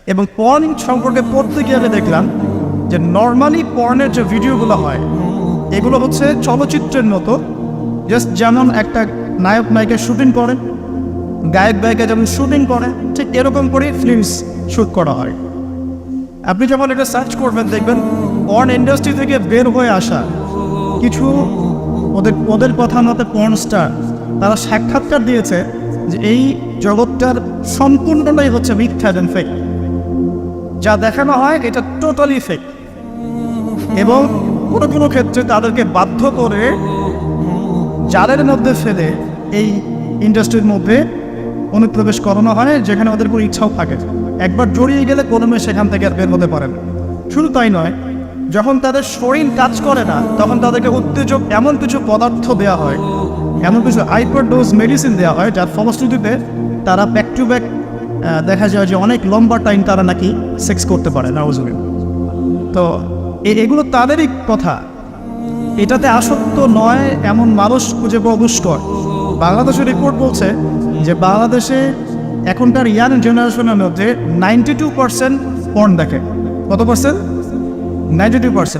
এবং পর্ন সম্পর্কে পড়তে গিয়ে আমি দেখলাম যে নর্মালি পর্নের যে ভিডিওগুলো হয় এগুলো হচ্ছে চলচ্চিত্রের মতো, জাস্ট যেমন একটা নায়ক নায়িকা শুটিং করেন, গায়ক গায়িকা যেমন শুটিং করে, ঠিক এরকম করে ফিল্মস শ্যুট করা হয়। আপনি যখন এটা সার্চ করবেন দেখবেন পর্ন ইন্ডাস্ট্রি থেকে বের হয়ে আসা কিছু ওদের কথা মতে পর্ন স্টার তারা সাক্ষাৎকার দিয়েছে যে এই জগৎটার সম্পূর্ণটাই হচ্ছে মিথ্যা এবং ফেক, যা দেখানো হয় এটা টোটালি ফেক, এবং কোনো কোনো ক্ষেত্রে তাদেরকে বাধ্য করে জালের মধ্যে ফেলে এই ইন্ডাস্ট্রির মধ্যে অনুপ্রবেশ করানো হয়, যেখানে ওদের কোনো ইচ্ছাও থাকে। একবার জড়িয়ে গেলে কোনো মেয়ে সেখান থেকে আর বের হতে পারে না। শুধু তাই নয়, যখন তাদের শরীর কাজ করে না তখন তাদেরকে উত্তেজক এমন কিছু পদার্থ দেওয়া হয়, এমন কিছু হাইপার ডোজ মেডিসিন দেওয়া হয়, যার ফলশ্রুতিতে তারা ব্যাক টু ব্যাক দেখা যায় যে অনেক লম্বা টাইম তারা নাকি সেক্স করতে পারে নাউজুবিল্লাহ। তো এগুলো তাদেরই কথা, এটাতে আসক্ত নয় এমন মানুষ খুঁজে পাওয়া দুষ্কর। বাংলাদেশের রিপোর্ট বলছে যে বাংলাদেশে এখনকার ইয়াং জেনারেশনের মধ্যে 92% পর্ন দেখে। কত পার্সেন্ট? 92%।